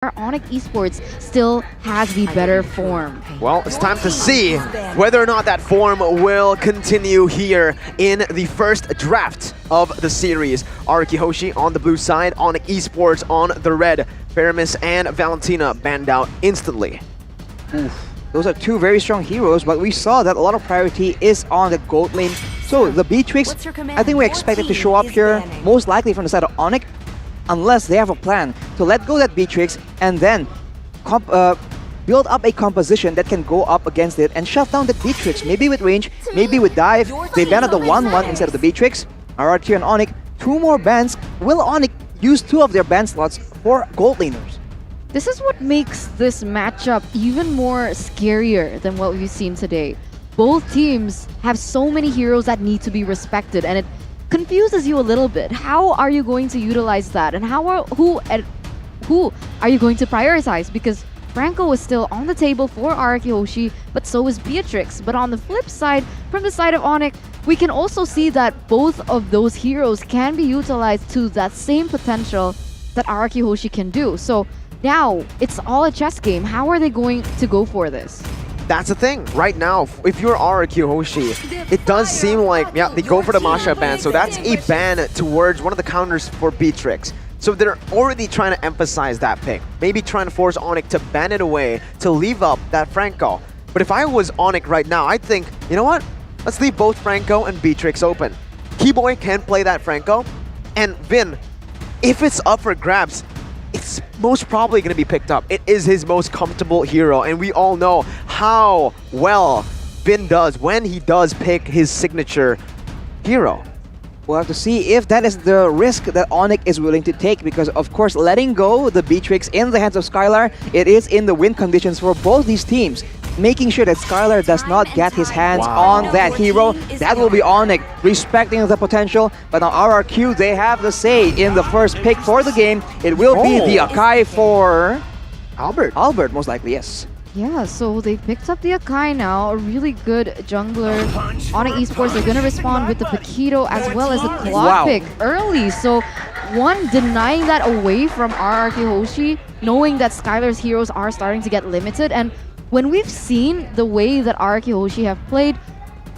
ONIC Esports still has the better form. Well, it's time to see whether or not that form will continue here in the first draft of the series. RRQ Hoshi on the blue side, ONIC Esports on the red. Paramis and Valentina banned out instantly. Oof. Those are two very strong heroes, but we saw that a lot of priority is on the gold lane. So the Beatrix, I think we expect it to show up here, most likely from the side of ONIC, unless they have a plan to let go that Beatrix and then build up a composition that can go up against it and shut down the Beatrix, maybe with range, maybe with dive. They banned out the 1-1 instead of the Beatrix. RRQ and ONIC, two more bans. Will ONIC use two of their ban slots for gold laners? This is what makes this matchup even more scarier than what we've seen today. Both teams have so many heroes that need to be respected, and it confuses you a little bit. How are you going to utilize that, and who are you going to prioritize? Because Franco is still on the table for RRQ Hoshi, but so is Beatrix. But on the flip side, from the side of ONIC, we can also see that both of those heroes can be utilized to that same potential that RRQ Hoshi can do. So now it's all a chess game. How are they going to go for this? That's the thing. Right now, if you're RRQ Hoshi, it does seem like, yeah, they go for the Masha ban. So that's a ban towards one of the counters for Beatrix. So they're already trying to emphasize that pick. Maybe trying to force ONIC to ban it away, to leave up that Franco. But if I was ONIC right now, I'd think, you know what? Let's leave both Franco and Beatrix open. Keyboy can play that Franco. And Vin, if it's up for grabs, it's most probably going to be picked up. It is his most comfortable hero, and we all know how well Vin does when he does pick his signature hero. We'll have to see if that is the risk that ONIC is willing to take, because of course letting go the Beatrix in the hands of Skylar, it is in the win conditions for both these teams. Making sure that Skylar does not get his hands on that hero, that will be ONIC, respecting the potential. But now RRQ, they have the say in the first pick for the game. It will be the Akai for Albert. Albert, most likely, yes. Yeah, so they picked up the Akai now, a really good jungler. ONIC Esports, they're going to respond with the Paquito as well as the Claw pick early. So one, denying that away from RRQ Hoshi, knowing that Skylar's heroes are starting to get limited. And when we've seen the way that RRQ Hoshi have played,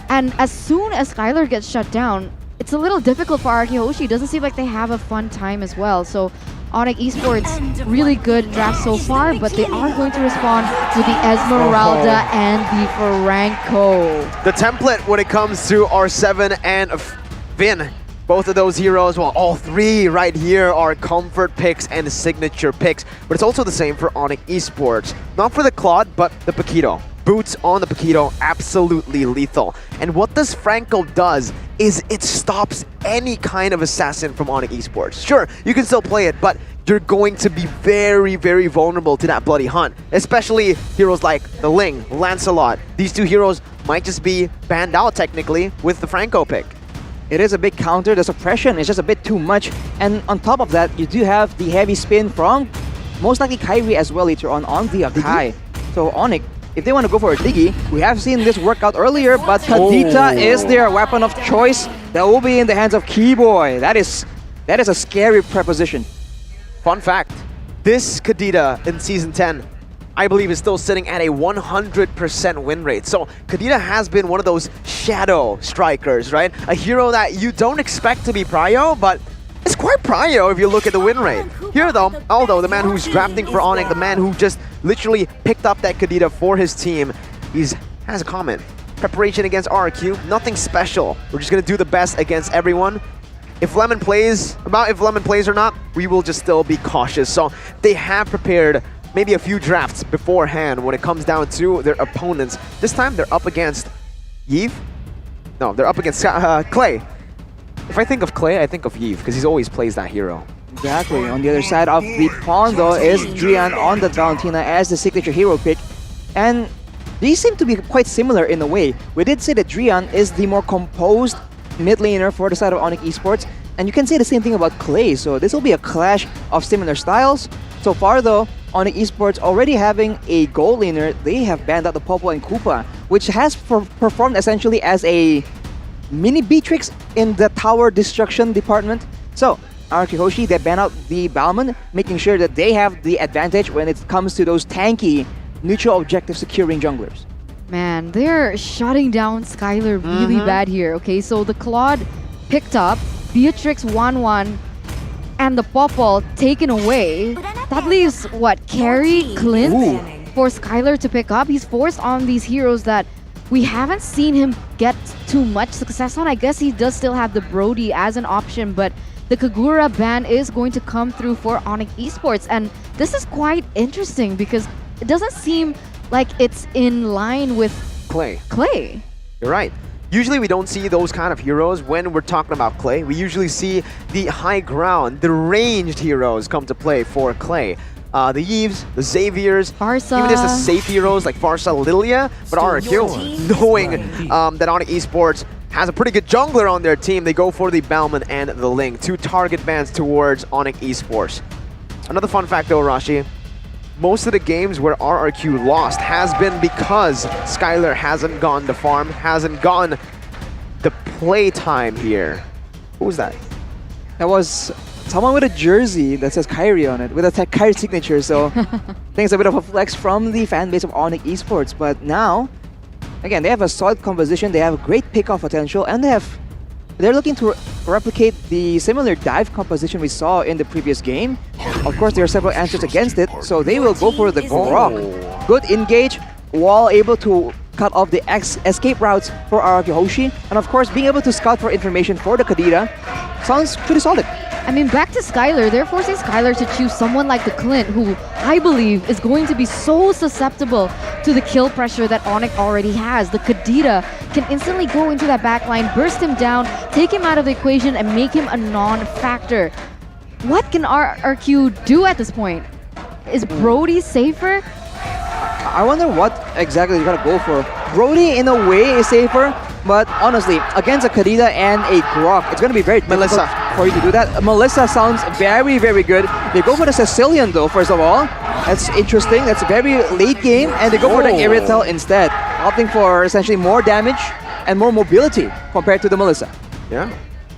and as soon as Skylar gets shut down, it's a little difficult for RRQ Hoshi. It doesn't seem like they have a fun time as well. So ONIC Esports, really good draft so far, but they are going to respond with the Esmeralda and the Franco. The template when it comes to R7 and Vin, both of those heroes, well, all three right here are comfort picks and signature picks, but it's also the same for ONIC Esports. Not for the Claude, but the Paquito. Boots on the Paquito, absolutely lethal. And what this Franco does is it stops any kind of assassin from ONIC Esports. Sure, you can still play it, but you're going to be very, very vulnerable to that bloody hunt. Especially heroes like the Ling, Lancelot. These two heroes might just be banned out technically with the Franco pick. It is a big counter, the suppression is just a bit too much. And on top of that, you do have the heavy spin from most likely Kyrie as well later on the Akai. So ONIC, if they want to go for a Diggy, we have seen this work out earlier, but Kadita is their weapon of choice. That will be in the hands of Keyboy. That is a scary preposition. Fun fact, this Kadita in Season 10, I believe is still sitting at a 100% win rate. So Kadita has been one of those shadow strikers, right? A hero that you don't expect to be prio, but it's quite prio if you look at the win rate. Here though, Aldo, the man who's drafting for ONIC, the man who just literally picked up that Kadita for his team, has a comment. Preparation against RRQ, nothing special. We're just gonna do the best against everyone. If Lemon plays or not, we will just still be cautious. So they have prepared maybe a few drafts beforehand when it comes down to their opponents. This time they're up against Yves? No, they're up against Clay. If I think of Clay, I think of Yves, because he always plays that hero. Exactly. On the other side of the pawn, though, is Drian on the Valentina as the signature hero pick. And these seem to be quite similar in a way. We did say that Drian is the more composed mid laner for the side of ONIC Esports. And you can say the same thing about Clay. So this will be a clash of similar styles. So far, though, ONIC Esports already having a gold laner, they have banned out the Popo and Koopa, which has performed essentially as a mini Beatrix in the tower destruction department. So RRQ Hoshi, they ban out the Balmond, making sure that they have the advantage when it comes to those tanky, neutral objective securing junglers. Man, they're shutting down Skylar really bad here. Okay, so the Claude picked up, Beatrix 1-1, and the Popol taken away. That leaves, what, Carry, Clint for Skylar to pick up. He's forced on these heroes that we haven't seen him get too much success on. I guess he does still have the Brody as an option, but the Kagura ban is going to come through for ONIC Esports. And this is quite interesting because it doesn't seem like it's in line with Clay. You're right. Usually we don't see those kind of heroes when we're talking about Clay. We usually see the high ground, the ranged heroes come to play for Clay. The Yves, the Xaviers, Farsa. even just the safe heroes like Farsa, Lilia, but RRQ, knowing that ONIC Esports has a pretty good jungler on their team, they go for the Balmond and the Ling, 2 target bans towards ONIC Esports. Another fun fact though, Rashi, most of the games where RRQ lost has been because Skylar hasn't gone to farm, hasn't gone the play time here. Who was that? That was someone with a jersey that says Kyrie on it, with a Kyrie signature, so I think it's a bit of a flex from the fan base of ONIC Esports. But now, again, they have a solid composition, they have a great pickoff potential, and they're looking to replicate the similar dive composition we saw in the previous game. Of course, there are several answers against it, so they will go for the Grok. Good engage, while able to cut off the escape routes for RRQ Hoshi, and of course, being able to scout for information for the Kadira sounds pretty solid. I mean, back to Skylar, they're forcing Skylar to choose someone like the Clint, who I believe is going to be so susceptible to the kill pressure that ONIC already has. The Kadira can instantly go into that backline, burst him down, take him out of the equation, and make him a non-factor. What can RRQ do at this point? Is Brody safer? I wonder what exactly they're gonna go for. Brody, in a way, is safer, but honestly, against a Kadira and a Grok, it's gonna be very difficult for you to do that. Melissa sounds very, very good. They go for the Sicilian though, first of all. That's interesting. That's very late game, and they go for the Iritel instead, opting for essentially more damage and more mobility compared to the Melissa. Yeah.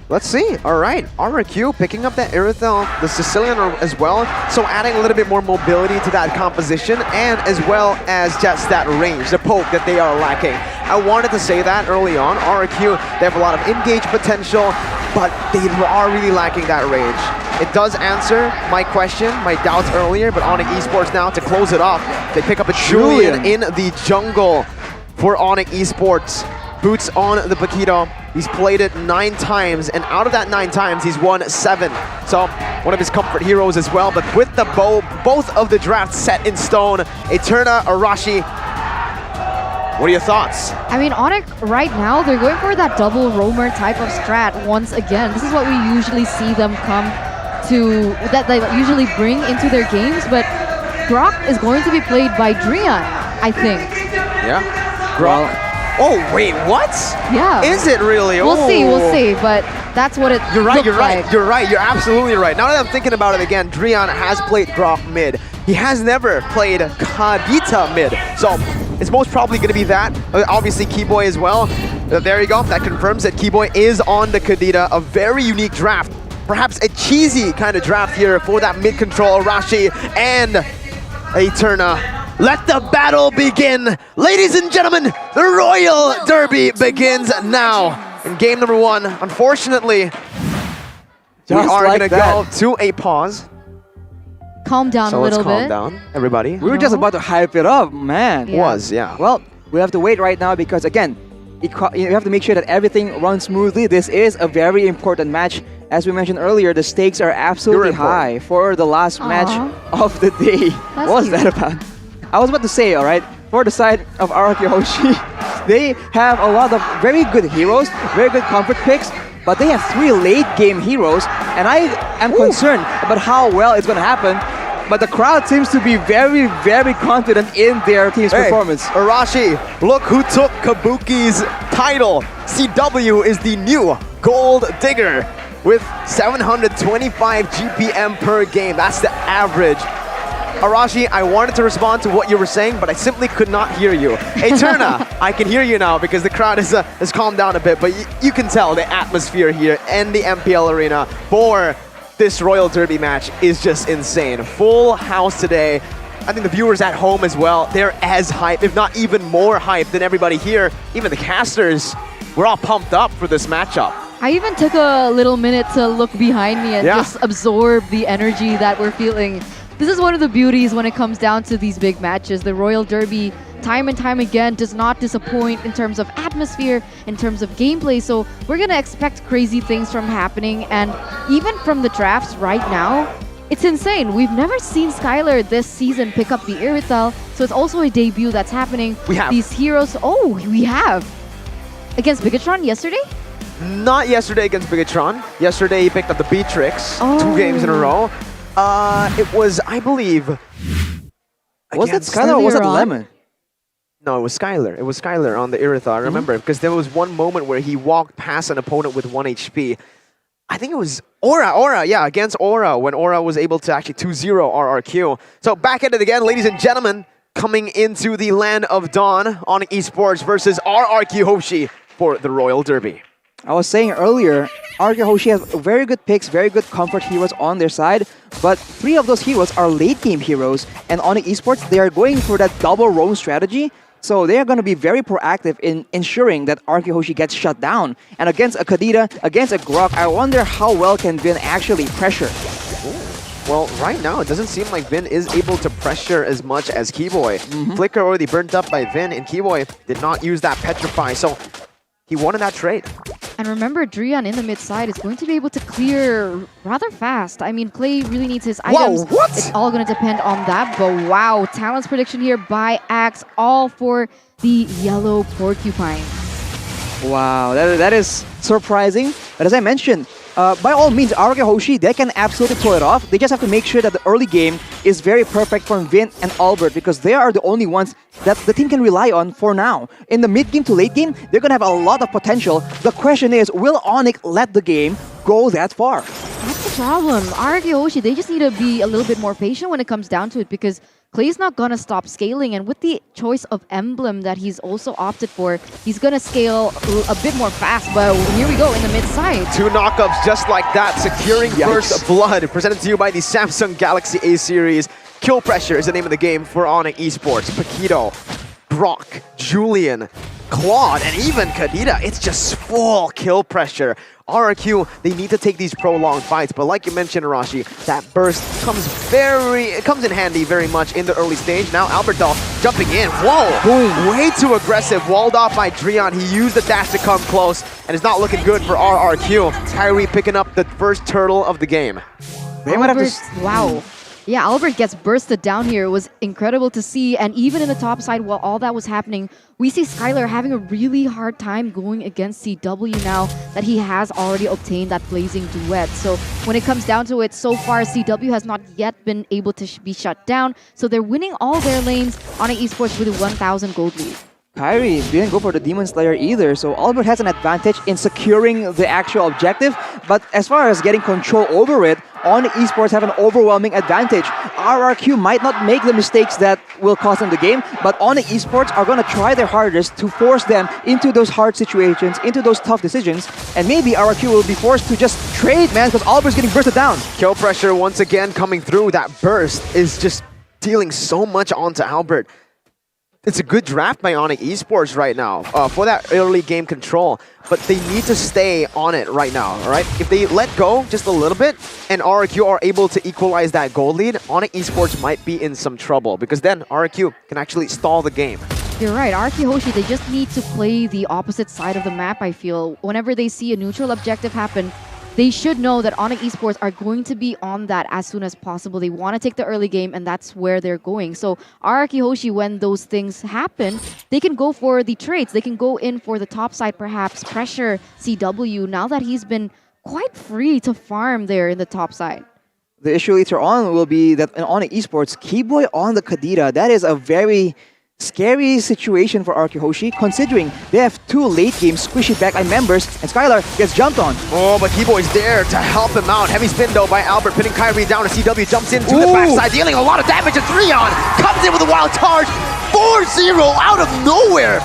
Let's see. All right. RRQ picking up that Iritel, the Sicilian as well. So adding a little bit more mobility to that composition, and as well as just that range, the poke that they are lacking. I wanted to say that early on. RRQ, they have a lot of engage potential, but they are really lacking that range. It does answer my question, my doubts earlier, but ONIC Esports now to close it off. They pick up a Julian in the jungle for ONIC Esports. Boots on the Paquito. He's played it 9 times, and out of that 9 times, he's won 7. So, one of his comfort heroes as well, but with the bow, both of the drafts set in stone. Eterna, Arashi. What are your thoughts? I mean, ONIC right now, they're going for that double roamer type of strat once again. This is what we usually see them come to, that they usually bring into their games, but Grok is going to be played by Drian, I think. Yeah. Grok. Oh, wait, what? Yeah. Is it really? We'll see, but that's what it You're right, like. you're right, you're absolutely right. Now that I'm thinking about it again, Drian has played Grok mid. He has never played Kadita mid. So, it's most probably going to be that. Obviously, Keyboy as well. There you go, that confirms that Keyboy is on the Kadita. A very unique draft. Perhaps a cheesy kind of draft here for that mid control, Arashi and Eterna. Let the battle begin. Ladies and gentlemen, the Royal Derby begins now. In game number 1, unfortunately, we are going to go to a pause. Calm down a little bit. So let's calm down, everybody. We were just about to hype it up, man. Yeah. Well, we have to wait right now because, again, you have to make sure that everything runs smoothly. This is a very important match. As we mentioned earlier, the stakes are absolutely high for the last match of the day. What was that about? I was about to say, all right, for the side of RRQ Hoshi, they have a lot of very good heroes, very good comfort picks, but they have 3 late game heroes, and I am concerned about how well it's going to happen. But the crowd seems to be very, very confident in their team's performance. Arashi, look who took Kabuki's title. CW is the new gold digger with 725 GPM per game. That's the average. Arashi, I wanted to respond to what you were saying, but I simply could not hear you. Eterna, I can hear you now because the crowd has calmed down a bit, but you can tell the atmosphere here in the MPL arena for this Royal Derby match is just insane. Full house today. I think the viewers at home as well, they're as hyped, if not even more hyped than everybody here. Even the casters, we're all pumped up for this matchup. I even took a little minute to look behind me and just absorb the energy that we're feeling. This is one of the beauties when it comes down to these big matches. The Royal Derby, time and time again, does not disappoint in terms of atmosphere, in terms of gameplay. So we're going to expect crazy things from happening. And even from the drafts right now, it's insane. We've never seen Skylar this season pick up the Irithel, so it's also a debut that's happening. We have. These heroes. Oh, we have. Against Bigatron yesterday? Not yesterday against Bigatron. Yesterday he picked up the Beatrix 2 games in a row. It was, I believe... Was it Skylar or was it Lemon? No, it was Skylar. It was Skylar on the Irithel. I remember because there was one moment where he walked past an opponent with 1 HP. I think it was Aura, yeah, against Aura, when Aura was able to actually 2-0 RRQ. So back at it again, ladies and gentlemen, coming into the land of Dawn, ONIC Esports versus RRQ Hoshi for the Royal Derby. I was saying earlier, RRQ Hoshi has very good picks, very good comfort heroes on their side, but 3 of those heroes are late game heroes, and ONIC Esports, they are going for that double roam strategy. So they are going to be very proactive in ensuring that RRQ Hoshi gets shut down. And against a Kadita, against a Grok, I wonder how well can Vin actually pressure. Well, right now, it doesn't seem like Vin is able to pressure as much as Keyboy. Flicker already burnt up by Vin, and Keyboy did not use that Petrify, so he won in that trade. And remember, Drian in the mid side is going to be able to clear rather fast. I mean, Clay really needs his items. What? It's all going to depend on that. But wow, Talon's prediction here by Axe, all for the yellow Porcupine. Wow, that is surprising. But as I mentioned, by all means, RRQ Hoshi, they can absolutely pull it off. They just have to make sure that the early game is very perfect from Vin and Albert because they are the only ones that the team can rely on for now. In the mid game to late game, they're going to have a lot of potential. The question is, will ONIC let the game go that far? That's the problem. RRQ Hoshi, they just need to be a little bit more patient when it comes down to it because Clay's not going to stop scaling, and with the choice of emblem that he's also opted for, he's going to scale a bit more fast, but here we go in the mid side. 2 knockups just like that, securing first blood, presented to you by the Samsung Galaxy A series. Kill Pressure is the name of the game for ONIC Esports. Paquito, Brock, Julian, Claude, and even Kadita. It's just full kill pressure. RRQ, they need to take these prolonged fights, but like you mentioned, Arashi, that burst comes in handy very much in the early stage. Now Alberto jumping in. Whoa! Boom. Way too aggressive. Walled off by Drian. He used the dash to come close, and it's not looking good for RRQ. Kyrie picking up the first turtle of the game. They might have to... Wow. Yeah, Albert gets bursted down here. It was incredible to see. And even in the top side, while all that was happening, we see Skylar having a really hard time going against CW now that he has already obtained that Blazing Duet. So when it comes down to it, so far, CW has not yet been able to be shut down. So they're winning all their lanes on an esports with a 1,000 gold lead. Kyrie didn't go for the Demon Slayer either, so Albert has an advantage in securing the actual objective, but as far as getting control over it, ONIC Esports have an overwhelming advantage. RRQ might not make the mistakes that will cost them the game, but ONIC Esports are going to try their hardest to force them into those hard situations, into those tough decisions, and maybe RRQ will be forced to just trade, man, because Albert's getting bursted down. Kill Pressure once again coming through. That burst is just dealing so much onto Albert. It's a good draft by ONIC Esports right now for that early game control, but they need to stay on it right now, all right? If they let go just a little bit and RRQ are able to equalize that goal lead, ONIC Esports might be in some trouble because then RRQ can actually stall the game. You're right, RRQ Hoshi, they just need to play the opposite side of the map, I feel. Whenever they see a neutral objective happen, they should know that ONIC Esports are going to be on that as soon as possible. They want to take the early game, and that's where they're going. So RRQ Hoshi, when those things happen, they can go for the trades. They can go in for the top side, perhaps pressure CW, now that he's been quite free to farm there in the top side. The issue later on will be that in ONIC Esports, Keyboy on the Kadita, that is a very scary situation for RRQ Hoshi, considering they have 2 late-game squishy backline members, and Skylar gets jumped on. Oh, but Keyboy's there to help him out. Heavy spin, though, by Albert, pinning Kyrie down. CW jumps into the backside, dealing a lot of damage. And Drian comes in with a wild charge. 4-0 out of nowhere.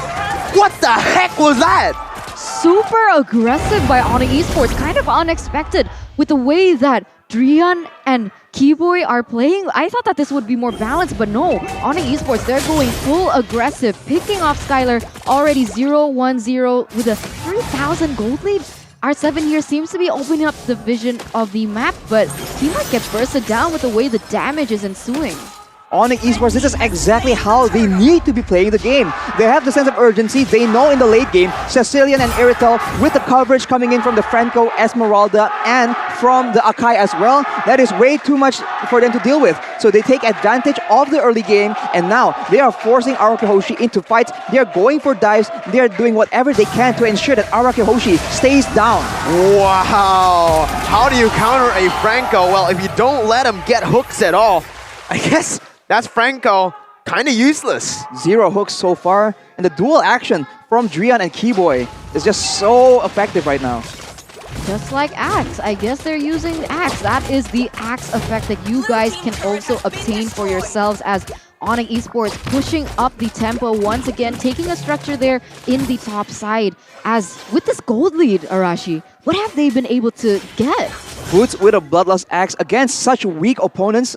What the heck was that? Super aggressive by ONIC Esports, kind of unexpected with the way that Drian and Keyboy are playing, I thought that this would be more balanced, but no. ONIC Esports, they're going full aggressive, picking off Skylar already 0-1-0 with a 3,000 gold lead. R7 here seems to be opening up the vision of the map, but he might get bursted down with the way the damage is ensuing. ONIC Esports, this is exactly how they need to be playing the game. They have the sense of urgency. They know in the late game, Cecilian and Iritel, with the coverage coming in from the Franco, Esmeralda, and from the Akai as well, that is way too much for them to deal with. So they take advantage of the early game, and now they are forcing RRQ Hoshi into fights. They are going for dives. They are doing whatever they can to ensure that RRQ Hoshi stays down. Wow! How do you counter a Franco? Well, if you don't let him get hooks at all, I guess that's Franco, kind of useless. 0 hooks so far, and the dual action from Drian and Keyboy is just so effective right now. Just like Axe, I guess they're using Axe. That is the Axe effect that you guys can also obtain for yourselves as ONIC Esports pushing up the tempo once again, taking a structure there in the top side. As with this gold lead, Arashi, what have they been able to get? Boots with a Bloodlust Axe against such weak opponents,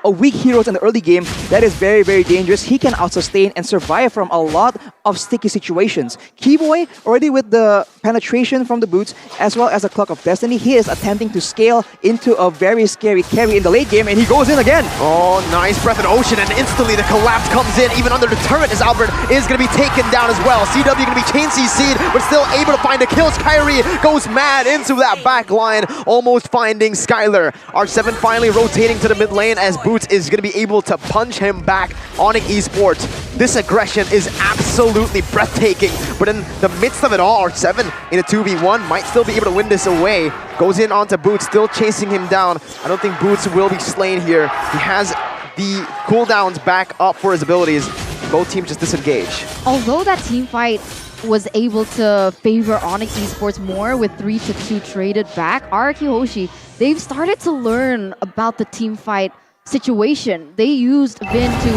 weak heroes in the early game, that is very, very dangerous. He can out-sustain and survive from a lot of sticky situations. Keyboy, already with the penetration from the boots, as well as a Clock of Destiny, he is attempting to scale into a very scary carry in the late game, and he goes in again. Oh, nice Breath of Ocean, and instantly the collapse comes in, even under the turret, as Albert is going to be taken down as well. CW going to be chain CC'd, but still able to find a kill. Kyrie goes mad into that back line, almost finding Skylar. R7 finally rotating to the mid lane as Boots is going to be able to punch him back. ONIC Esports, this aggression is absolutely breathtaking, but in the midst of it all, R7 in a 2v1 might still be able to win this away. Goes in onto Boots, still chasing him down. I don't think Boots will be slain here. He has the cooldowns back up for his abilities. Both teams just disengage. Although that team fight was able to favor ONIC Esports more with 3-2 traded back, RRQ Hoshi, they've started to learn about the team fight situation. They used Vin to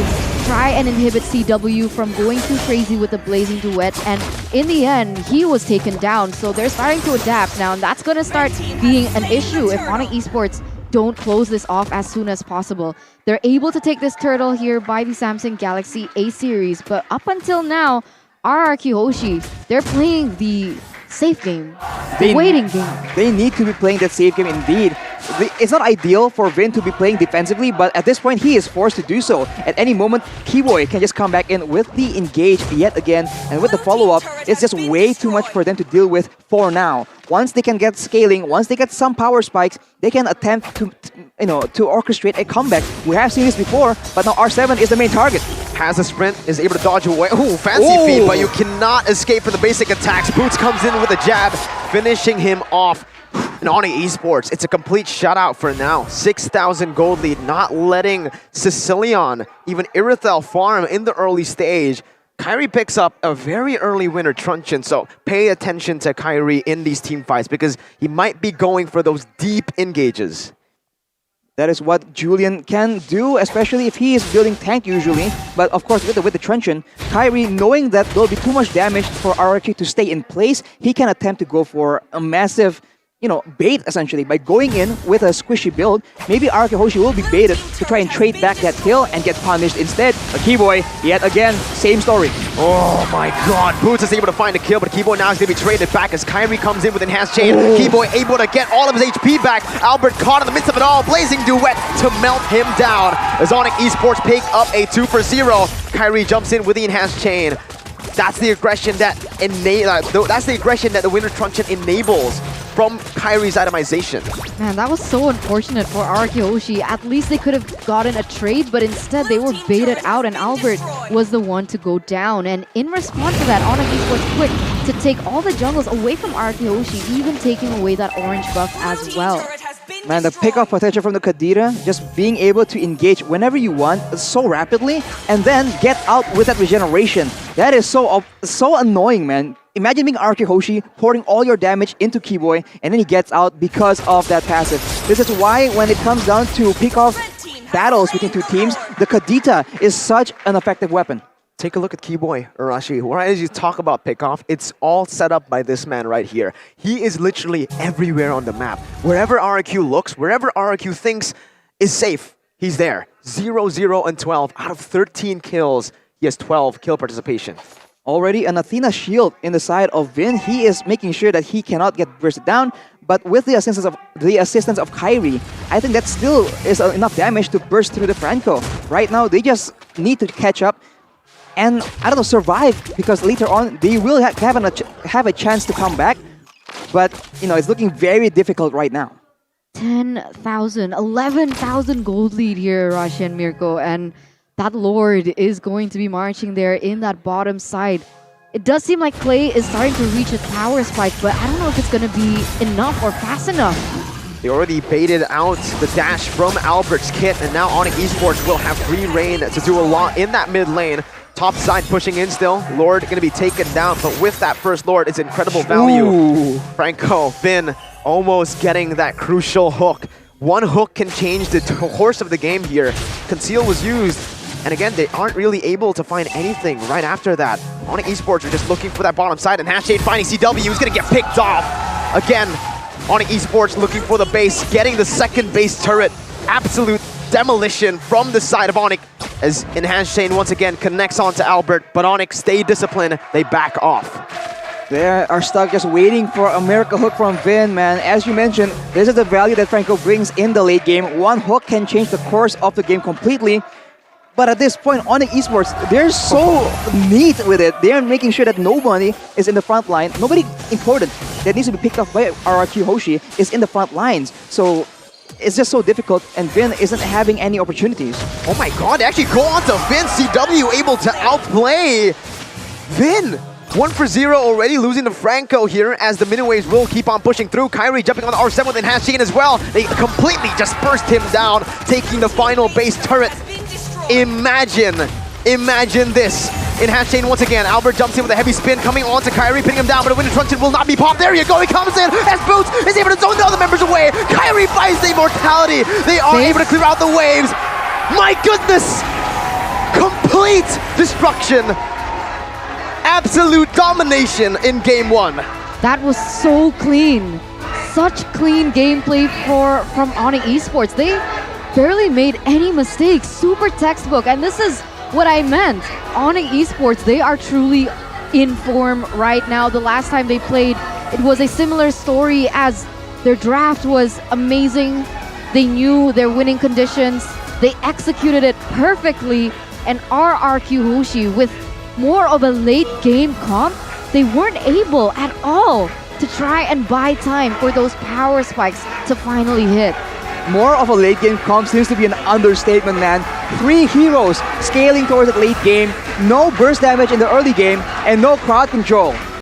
try and inhibit CW from going too crazy with the Blazing Duet, and in the end, he was taken down. So they're starting to adapt now, and that's going to start being an issue if ONIC Esports don't close this off as soon as possible. They're able to take this turtle here by the Samsung Galaxy A series, but up until now, RRQ Hoshi, they're playing the safe game, the waiting game. They need to be playing that safe game indeed. It's not ideal for Vin to be playing defensively, but at this point, he is forced to do so. At any moment, Keyboy can just come back in with the engage yet again, and with the follow-up, it's just way too much for them to deal with for now. Once they can get scaling, once they get some power spikes, they can attempt to orchestrate a comeback. We have seen this before, but now R7 is the main target. Has a sprint, is able to dodge away. Ooh, fancy feed, but you cannot escape from the basic attacks. Boots comes in with a jab, finishing him off. And ONIC Esports, it's a complete shutout for now. 6,000 gold lead, not letting Sicilian, even Irithel farm in the early stage. Kyrie picks up a very early winner truncheon, so pay attention to Kyrie in these team fights because he might be going for those deep engages. That is what Julian can do, especially if he is building tank usually. But of course, with the truncheon, Kyrie, knowing that there will be too much damage for RRQ to stay in place, he can attempt to go for a massive bait essentially by going in with a squishy build. Maybe RRQ Hoshi will be baited to try and trade back that kill and get punished instead. But Keyboy, yet again, same story. Oh my god, Boots is able to find a kill, but Keyboy now is going to be traded back as Kyrie comes in with enhanced chain. Keyboy able to get all of his HP back. Albert caught in the midst of it all. Blazing Duet to melt him down as ONIC Esports pick up a 2 for 0. Kyrie jumps in with the enhanced chain. That's the aggression that the winner truncheon enables from Kyrie's itemization. Man, that was so unfortunate for RRQ Hoshi. At least they could have gotten a trade, but instead they were baited out and Albert was the one to go down. And in response to that, ONIC Esports quick to take all the jungles away from RRQ Hoshi, even taking away that orange buff as well. Man, the pick-off potential from the Kadira, just being able to engage whenever you want so rapidly and then get out with that regeneration. That is so annoying, man. Imagine being RRQ Hoshi, pouring all your damage into Keyboy, and then he gets out because of that passive. This is why when it comes down to pick-off battles between two teams, the Kadita is such an effective weapon. take a look at Keyboy Arashi. Right as you talk about pickoff, it's all set up by this man right here. He is literally everywhere on the map. Wherever RRQ looks, wherever RRQ thinks is safe, he's there. 0, 0, and 12 out of 13 kills. He has 12 kill participation. Already an Athena shield in the side of Vin. He is making sure that he cannot get bursted down. But with the assistance of Kyrie, I think that still is enough damage to burst through the Franco. Right now, they just need to catch up and, I don't know, survive, because later on they will have a chance to come back. But, you know, it's looking very difficult right now. 10,000, 11,000 gold lead here, Arashi and Mirko, and that Lord is going to be marching there in that bottom side. It does seem like Clay is starting to reach its power spike, but I don't know if it's going to be enough or fast enough. They already baited out the dash from Albert's kit, and now ONIC Esports will have free reign to do a lot in that mid lane. Top side pushing in still. Lord going to be taken down, but with that first Lord, it's incredible value. Ooh. Franco, Vin, almost getting that crucial hook. One hook can change the course of the game here. Conceal was used, and again, they aren't really able to find anything right after that. ONIC Esports are just looking for that bottom side, and Hashade finding CW, who's going to get picked off. Again, ONIC Esports looking for the base, getting the second base turret. Absolute demolition from the side of ONIC, as Hashade once again connects onto Albert, but ONIC stay disciplined, they back off. They are stuck just waiting for a miracle hook from Vin, man. As you mentioned, this is the value that Franco brings in the late game. One hook can change the course of the game completely. But at this point, ONIC Esports, they're so neat with it. They're making sure that nobody is in the front line. Nobody important that needs to be picked off by RRQ Hoshi is in the front lines. So it's just so difficult, and Vin isn't having any opportunities. Oh my god, they actually go on to Vin. CW able to outplay Vin. 1 for 0 already, losing to Franco here as the mini waves will keep on pushing through. Kyrie jumping on the R7 with Enhanced Chain as well. They completely just burst him down, taking the final base turret. Imagine this. Enhanced Chain once again. Albert jumps in with a heavy spin, coming on to Kyrie, pinning him down, but a Winter Truncheon will not be popped. There you go, he comes in as Boots is able to zone the other members away. Kyrie finds the immortality. They are able to clear out the waves. My goodness! Complete destruction. Absolute domination in game 1. That was so clean. Such clean gameplay from ONIC Esports. They barely made any mistakes. Super textbook. And this is what I meant. ONIC Esports, they are truly in form right now. The last time they played, it was a similar story, as their draft was amazing. They knew their winning conditions. They executed it perfectly. And RRQ Hoshi, with more of a late game comp, they weren't able at all to try and buy time for those power spikes to finally hit. More of a late game comp seems to be an understatement, man. 3 heroes scaling towards the late game, no burst damage in the early game, and no crowd control.